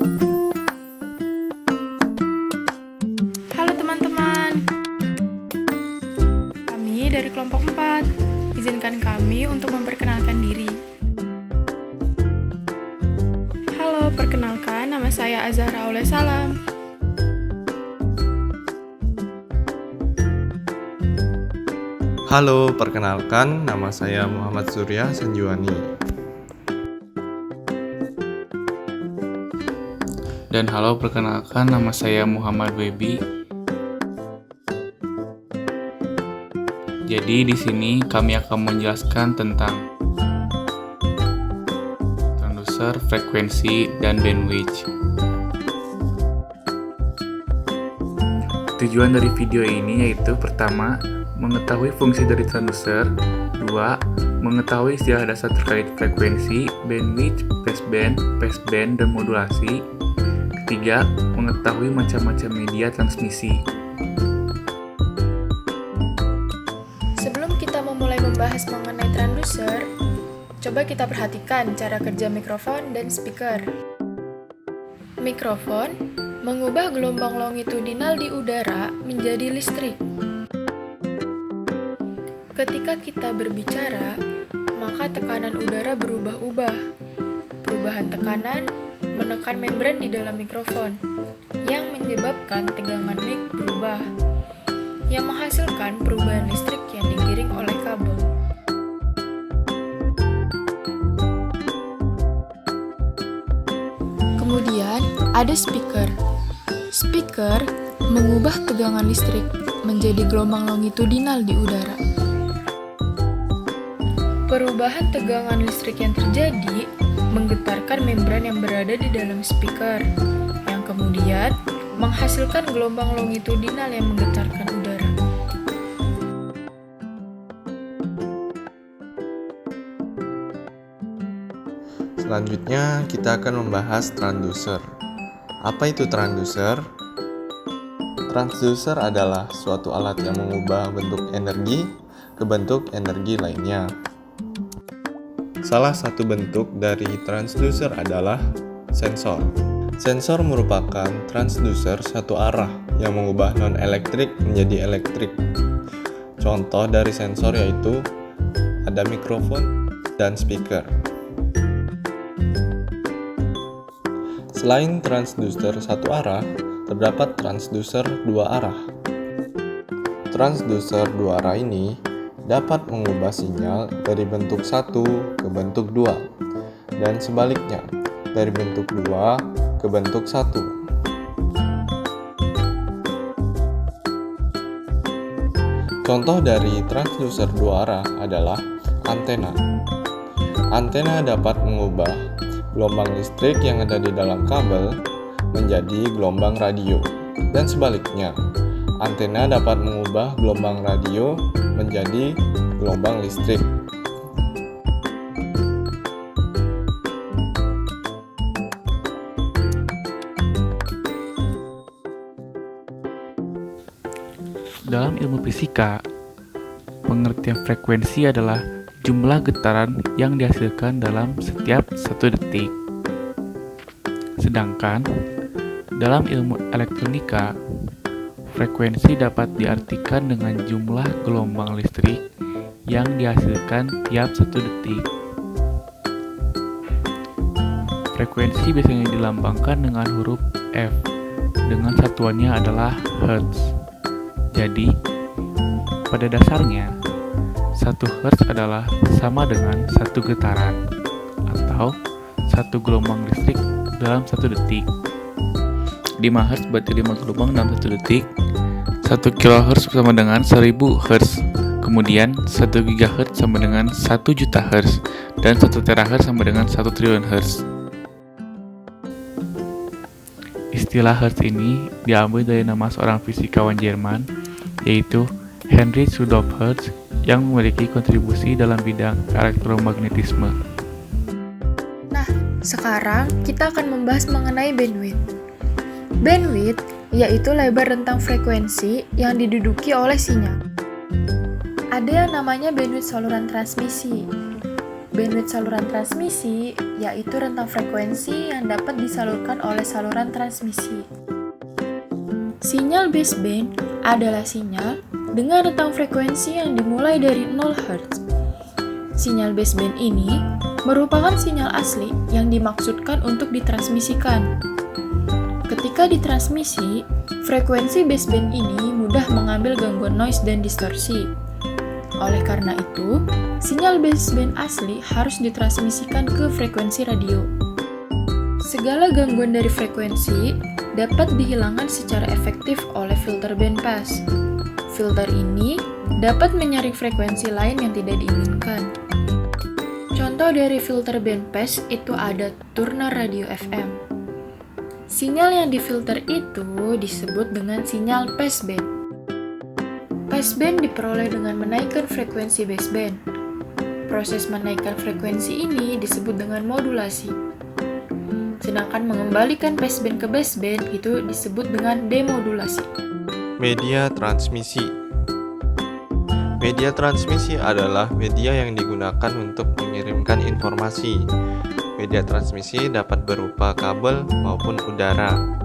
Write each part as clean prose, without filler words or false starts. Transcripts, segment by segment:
Halo teman-teman, kami dari kelompok 4. Izinkan kami untuk memperkenalkan diri. Halo, perkenalkan nama saya Azahra Oleh Salam. Halo, perkenalkan nama saya Muhammad Surya Sanjuani. Dan halo, perkenalkan nama saya Muhammad Webi. Jadi di sini kami akan menjelaskan tentang transducer, frekuensi, dan bandwidth. Tujuan dari video ini yaitu pertama, mengetahui fungsi dari transducer. 2. Mengetahui istilah dasar terkait frekuensi, bandwidth, passband, dan modulasi. 3. Mengetahui macam-macam media transmisi. Sebelum kita memulai membahas mengenai transducer, coba kita perhatikan cara kerja mikrofon dan speaker. Mikrofon mengubah gelombang longitudinal di udara menjadi listrik. Ketika kita berbicara, maka tekanan udara berubah-ubah. Perubahan tekanan menekan membran di dalam mikrofon, yang menyebabkan tegangan mic berubah, yang menghasilkan perubahan listrik yang digiring oleh kabel. Kemudian ada speaker. Speaker mengubah tegangan listrik menjadi gelombang longitudinal di udara. Perubahan tegangan listrik yang terjadi menggetarkan membran yang berada di dalam speaker, yang kemudian menghasilkan gelombang longitudinal yang menggetarkan udara. Selanjutnya, kita akan membahas transducer. Apa itu transducer? Transducer adalah suatu alat yang mengubah bentuk energi ke bentuk energi lainnya. Salah satu bentuk dari transducer adalah sensor. Sensor merupakan transducer satu arah yang mengubah non-elektrik menjadi elektrik. Contoh dari sensor yaitu ada mikrofon dan speaker. Selain transducer satu arah, terdapat transducer dua arah. Transducer dua arah ini dapat mengubah sinyal dari bentuk 1 ke bentuk 2, dan sebaliknya, dari bentuk 2 ke bentuk 1. Contoh dari transducer dua arah adalah antena. Antena dapat mengubah gelombang listrik yang ada di dalam kabel menjadi gelombang radio, dan sebaliknya, antena dapat mengubah gelombang radio menjadi gelombang listrik. Dalam ilmu fisika, pengertian frekuensi adalah jumlah getaran yang dihasilkan dalam setiap 1 detik. Sedangkan, dalam ilmu elektronika, frekuensi dapat diartikan dengan jumlah gelombang listrik yang dihasilkan tiap 1 detik. Frekuensi biasanya dilambangkan dengan huruf F, dengan satuannya adalah Hertz. Jadi, pada dasarnya, 1 Hertz adalah sama dengan 1 getaran, atau 1 gelombang listrik dalam 1 detik. 5 Hz berarti 5 gelombang dalam 1 detik. 1 kHz sama dengan 1000 Hz. Kemudian 1 GHz sama dengan 1 juta Hz. Dan 1 THz sama dengan 1 triliun Hz. Istilah Hertz ini diambil dari nama seorang fisikawan Jerman, yaitu Heinrich Rudolf Hertz, yang memiliki kontribusi dalam bidang elektromagnetisme. Nah, sekarang kita akan membahas mengenai bandwidth. Bandwidth yaitu lebar rentang frekuensi yang diduduki oleh sinyal. Ada yang namanya bandwidth saluran transmisi. Bandwidth saluran transmisi yaitu rentang frekuensi yang dapat disalurkan oleh saluran transmisi. Sinyal baseband adalah sinyal dengan rentang frekuensi yang dimulai dari 0 Hz. Sinyal baseband ini merupakan sinyal asli yang dimaksudkan untuk ditransmisikan. Ketika ditransmisi, frekuensi baseband ini mudah mengambil gangguan noise dan distorsi. Oleh karena itu, sinyal baseband asli harus ditransmisikan ke frekuensi radio. Segala gangguan dari frekuensi dapat dihilangkan secara efektif oleh filter bandpass. Filter ini dapat menyaring frekuensi lain yang tidak diinginkan. Contoh dari filter bandpass itu ada Turner Radio FM. Sinyal yang difilter itu disebut dengan sinyal passband. Passband diperoleh dengan menaikkan frekuensi baseband. Proses menaikkan frekuensi ini disebut dengan modulasi. Sedangkan mengembalikan passband ke baseband itu disebut dengan demodulasi. Media transmisi. Media transmisi adalah media yang digunakan untuk mengirimkan informasi. Media transmisi dapat berupa kabel maupun udara.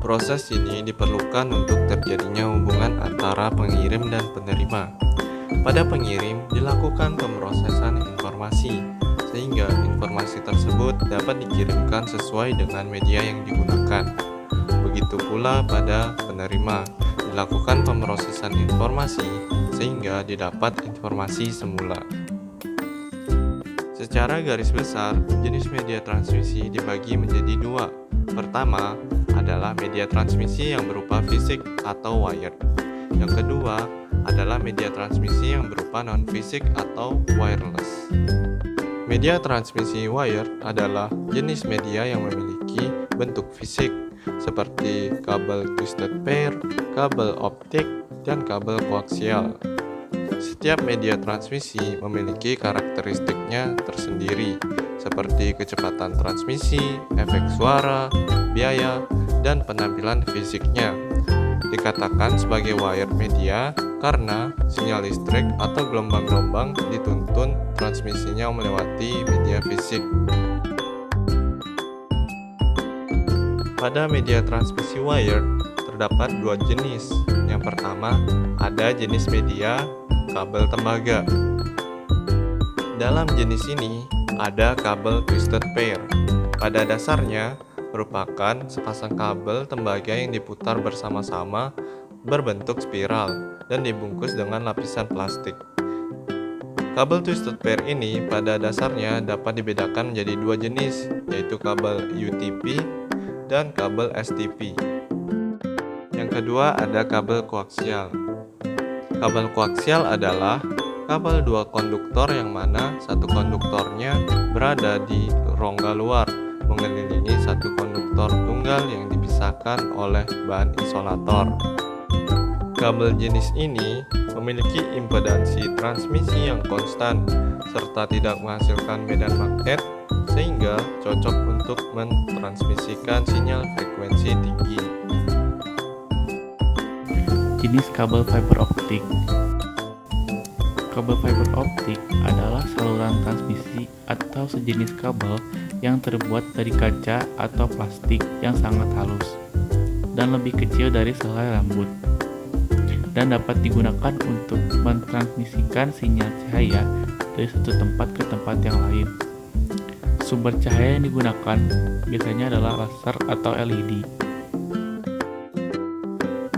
Proses ini diperlukan untuk terjadinya hubungan antara pengirim dan penerima. Pada pengirim dilakukan pemrosesan informasi, sehingga informasi tersebut dapat dikirimkan sesuai dengan media yang digunakan. Begitu pula pada penerima, dilakukan pemrosesan informasi, sehingga didapat informasi semula. Secara garis besar, jenis media transmisi dibagi menjadi dua. Pertama adalah media transmisi yang berupa fisik atau wired. Yang kedua adalah media transmisi yang berupa non-fisik atau wireless. Media transmisi wired adalah jenis media yang memiliki bentuk fisik seperti kabel twisted pair, kabel optik, dan kabel koaksial. Setiap media transmisi memiliki karakteristiknya tersendiri, seperti kecepatan transmisi, efek suara, biaya, dan penampilan fisiknya. Dikatakan sebagai wired media karena sinyal listrik atau gelombang-gelombang dituntun transmisinya melewati media fisik. Pada media transmisi wired terdapat dua jenis. Yang pertama, ada jenis media kabel tembaga. Dalam jenis ini ada kabel twisted pair. Pada dasarnya merupakan sepasang kabel tembaga yang diputar bersama-sama berbentuk spiral dan dibungkus dengan lapisan plastik. Kabel twisted pair ini pada dasarnya dapat dibedakan menjadi dua jenis, yaitu kabel UTP dan kabel STP. Yang kedua ada kabel koaksial. Kabel koaksial adalah kabel dua konduktor yang mana satu konduktornya berada di rongga luar mengelilingi satu konduktor tunggal yang dipisahkan oleh bahan isolator. Kabel jenis ini memiliki impedansi transmisi yang konstan serta tidak menghasilkan medan magnet sehingga cocok untuk mentransmisikan sinyal frekuensi tinggi. Jenis kabel fiber optik. Kabel fiber optik adalah saluran transmisi atau sejenis kabel yang terbuat dari kaca atau plastik yang sangat halus dan lebih kecil dari sehelai rambut, dan dapat digunakan untuk mentransmisikan sinyal cahaya dari satu tempat ke tempat yang lain. Sumber cahaya yang digunakan biasanya adalah laser atau LED.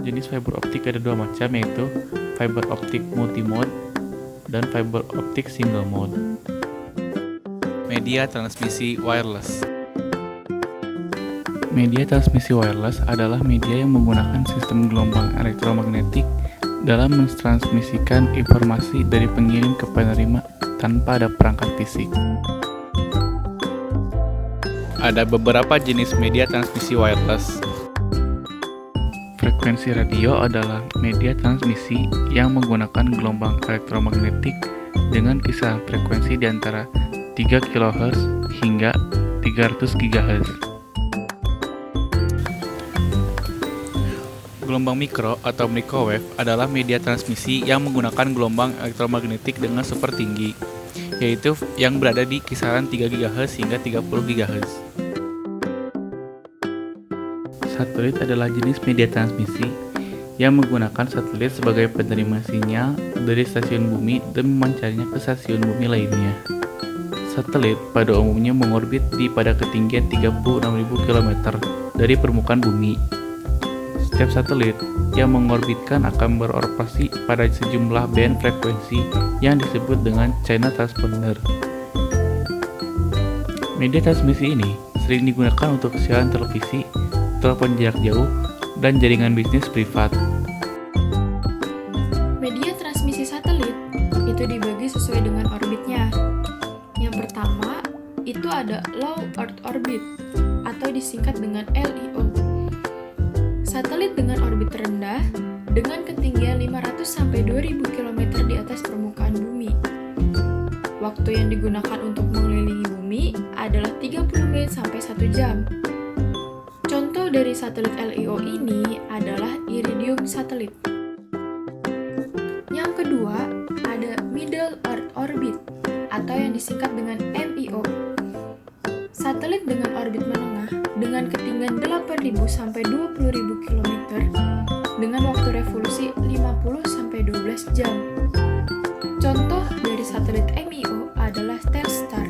Jenis fiber optik ada dua macam, yaitu fiber optik multimode dan fiber optik single mode. Media transmisi wireless. Media transmisi wireless adalah media yang menggunakan sistem gelombang elektromagnetik dalam mentransmisikan informasi dari pengirim ke penerima tanpa ada perangkat fisik. Ada beberapa jenis media transmisi wireless. Frekuensi radio adalah media transmisi yang menggunakan gelombang elektromagnetik dengan kisaran frekuensi di antara 3 kHz hingga 300 GHz. Gelombang mikro atau microwave adalah media transmisi yang menggunakan gelombang elektromagnetik dengan super tinggi. yaitu yang berada di kisaran 3 GHz hingga 30 GHz. Satelit adalah jenis media transmisi yang menggunakan satelit sebagai penerima sinyal dari stasiun bumi dan memancarnya ke stasiun bumi lainnya. Satelit pada umumnya mengorbit pada ketinggian 36.000 km dari permukaan bumi. Setiap satelit yang mengorbitkan akan beroperasi pada sejumlah band frekuensi yang disebut dengan channel transponder. Media transmisi ini sering digunakan untuk siaran televisi, telepon jarak jauh, dan jaringan bisnis privat. Media transmisi satelit itu dibagi sesuai dengan orbitnya. Yang pertama, itu ada Low Earth Orbit atau disingkat dengan LEO. Satelit dengan orbit rendah dengan ketinggian 500 sampai 2000 km di atas permukaan bumi. Waktu yang digunakan untuk mengelilingi bumi adalah 30 menit sampai 1 jam. Contoh dari satelit LEO ini adalah Iridium satelit. Yang kedua, ada Middle Earth Orbit atau yang disingkat dengan MEO. Satelit dengan orbit menengah dengan ketinggian 8.000 sampai 20.000 km dengan waktu revolusi 50 sampai 12 jam. Contoh dari satelit MEO adalah Telstar.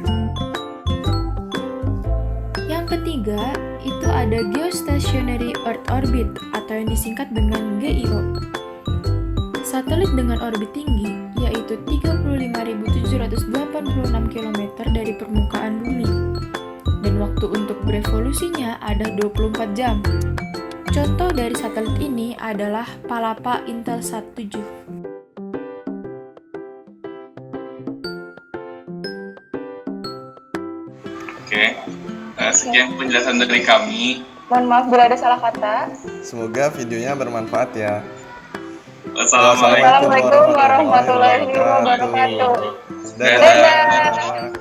Yang ketiga, itu ada Geostationary Earth Orbit atau yang disingkat dengan GEO. Satelit dengan orbit tinggi yaitu 35.786 km dari permukaan bumi. Dan waktu untuk berevolusinya ada 24 jam. Contoh dari satelit ini adalah Palapa Intelsat 7. Oke, sekian penjelasan dari kami. Mohon maaf bila ada salah kata. Semoga videonya bermanfaat ya. Wassalamualaikum warahmatullahi wabarakatuh. Dadah.